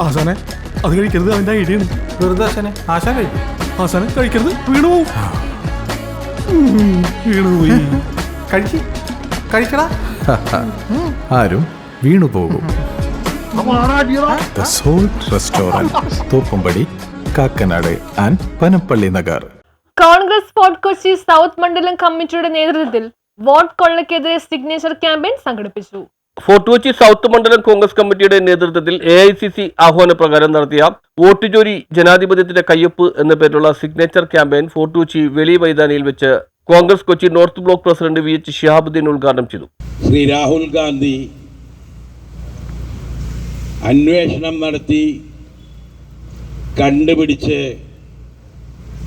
ആശാനെ അത് കഴിക്കരുത്, അവന്റെ ഐഡിയ വെറുതെ ആശാനെ ആശാൻ കഴിക്കും. ആശാനെ കഴിക്കരുത്, വീണു പോവും. വീണുപോയി. കഴിക്കടാ. ആരും വീണുപോകും. The Salt Restaurant, Thoppumpady, Kakkanad and Panampilly Nagar. Congress fort Kochi south മണ്ഡലം കമ്മിറ്റിയുടെ നേതൃത്വത്തിൽ വോട്ട് കൊള്ളയ്ക്കെതിരെ സിഗ്നേച്ചർ ക്യാമ്പയിൻ സംഘടിപ്പിച്ചു. ഫോർട്ട് കൊച്ചി സൗത്ത് മണ്ഡലം കോൺഗ്രസ് കമ്മിറ്റിയുടെ നേതൃത്വത്തിൽ AICC ആഹ്വാനപ്രകാരം നടത്തിയ വോട്ട് ചോരി ജനാധിപത്യത്തിന്റെ കയ്യൊപ്പ് എന്ന പേരിലുള്ള സിഗ്നേച്ചർ ക്യാമ്പയിൻ ഫോർട്ട് കൊച്ചി വെളി മൈതാനിയിൽ വെച്ച് Congress Kochi north block president VH Shihabuddin ഉദ്ഘാടനം ചെയ്തു. ശ്രീ രാഹുൽ ഗാന്ധി അന്വേഷണം നടത്തി കണ്ടുപിടിച്ച്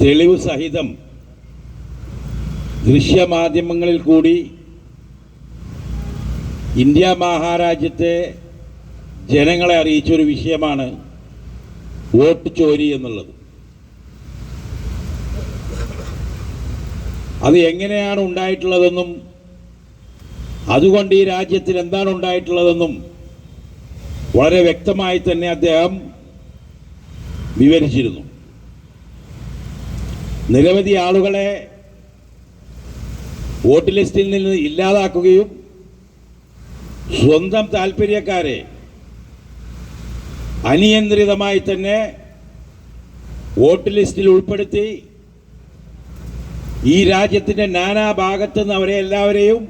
തെളിവ് സഹിതം ദൃശ്യമാധ്യമങ്ങളിൽ കൂടി ഇന്ത്യ മഹാരാജ്യത്തെ ജനങ്ങളെ അറിയിച്ചൊരു വിഷയമാണ് വോട്ട് ചോരി എന്നുള്ളത്. അത് എങ്ങനെയാണ് ഉണ്ടായിട്ടുള്ളതെന്നും അതുകൊണ്ട് ഈ രാജ്യത്തിൽ എന്താണ് ഉണ്ടായിട്ടുള്ളതെന്നും വളരെ വ്യക്തമായി തന്നെ അദ്ദേഹം വിവരിച്ചിരുന്നു. നിരവധി ആളുകളെ വോട്ട് ലിസ്റ്റിൽ നിന്ന് ഇല്ലാതാക്കുകയും സ്വന്തം താല്പര്യക്കാരെ അനിയന്ത്രിതമായി തന്നെ വോട്ട് ലിസ്റ്റിൽ ഉൾപ്പെടുത്തി ഈ രാജ്യത്തിൻ്റെ നാനാഭാഗത്തു നിന്ന് അവരെ എല്ലാവരെയും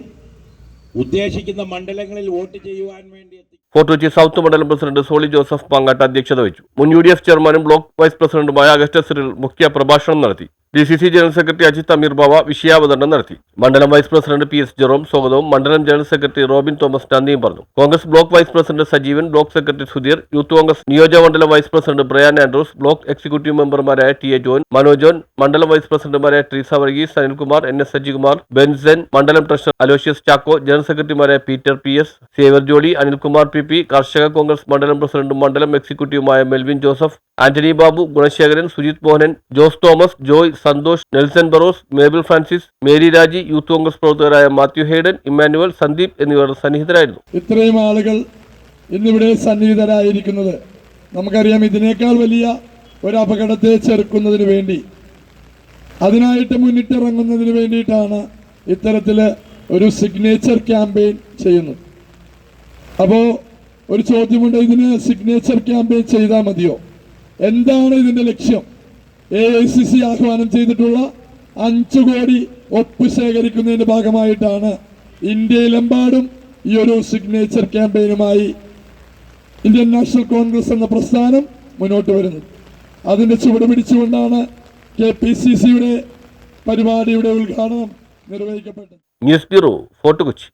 ഉദ്ദേശിക്കുന്ന മണ്ഡലങ്ങളിൽ വോട്ട് ചെയ്യുവാൻ വേണ്ടി ഫോർട്ട് കൊച്ചി സൗത്ത് മണ്ഡലം പ്രസിഡന്റ് സോളി ജോസഫ് പാങ്ങാട്ട് അധ്യക്ഷത വഹിച്ചു. മുൻ UDF ചെയർമാനും ബ്ലോക്ക് വൈസ് പ്രസിഡന്റുമായ അഗസ്റ്റസ് സിറിൽ മുഖ്യ പ്രഭാഷണം നടത്തി. DCC ജനറൽ സെക്രട്ടറി അജിത് അമീർ ബാവ വിഷയാവതരണം നടത്തി. മണ്ഡലം വൈസ് പ്രസിഡന്റ് PS ജെറോം സ്വാഗതവും മണ്ഡലം ജനറൽ സെക്രട്ടറി റോബിൻ തോമസ് നന്ദിയും പറഞ്ഞു. Congress block vice president Sajeevan, block secretary Sudheer, youth Congress നിയോജകമണ്ഡലം vice president Brian Andrews, block executive മെമ്പർമാരായ TA ജോൻ, മനോജോൻ, മണ്ഡലം വൈസ് പ്രസിഡന്റുമാരായ ട്രീസ വർഗീസ്, അനിൽകുമാർ, NS സജികുമാർ, ബെൻസൻ, മണ്ഡലം ട്രഷറർ അലോഷ്യസ് ചാക്കോ, ജനറൽ സെക്രട്ടറിമാരായ പീറ്റർ PS, സേവർ ജോളി, അനിൽകുമാർ PP, കർഷക കോൺഗ്രസ് മണ്ഡലം പ്രസിഡന്റും മണ്ഡലം എക്സിക്യൂട്ടീവുമായ മെൽവിൻ ജോസഫ്, ആന്റണി ബാബു, ഗുണശേഖരൻ, സുജിത് മോഹനൻ, ജോസ് തോമസ്, ജോയ്, സന്തോഷ്, നെൽസൺ ബറോസ്, മേബിൾ ഫ്രാൻസിസ്, മേരി രാജി, യൂത്ത് കോൺഗ്രസ് പ്രവർത്തകരായ മാത്യു ഹേഡൻ, ഇമ്മാനുവൽ, സന്ദീപ് എന്നിവർ സന്നിഹിതരായിരുന്നു. ഇത്രയും ആളുകൾ ഇന്നിവിടെ സന്നിഹിതരായിരിക്കുന്നത് നമുക്കറിയാം. ഇതിനേക്കാൾ വലിയ ഒരു അപകടത്തെ ചെറുക്കുന്നതിന് വേണ്ടി, അതിനായിട്ട് മുന്നിട്ടിറങ്ങുന്നതിന് വേണ്ടിയിട്ടാണ് ഇത്തരത്തിൽ ഒരു സിഗ്നേച്ചർ ക്യാമ്പയിൻ ചെയ്യുന്നത്. അപ്പോൾ ഒരു ചോദ്യമുണ്ട്, ഇതിന് സിഗ്നേച്ചർ ക്യാമ്പയിൻ ചെയ്താൽ മതിയോ? എന്താണ് ഇതിൻ്റെ ലക്ഷ്യം? AICC ആഹ്വാനം ചെയ്തിട്ടുള്ള 5 കോടി ഒപ്പ് ശേഖരിക്കുന്നതിൻ്റെ ഭാഗമായിട്ടാണ് ഇന്ത്യയിലെമ്പാടും ഈ ഒരു സിഗ്നേച്ചർ ക്യാമ്പയിനുമായി ഇന്ത്യൻ നാഷണൽ കോൺഗ്രസ് എന്ന പ്രസ്ഥാനം മുന്നോട്ട് വരുന്നത്. അതിൻ്റെ ചുവട് പിടിച്ചുകൊണ്ടാണ് KPCCയുടെ പരിപാടിയുടെ ഉദ്ഘാടനം നിർവഹിക്കപ്പെട്ടത്. News bureau, fort Kochi.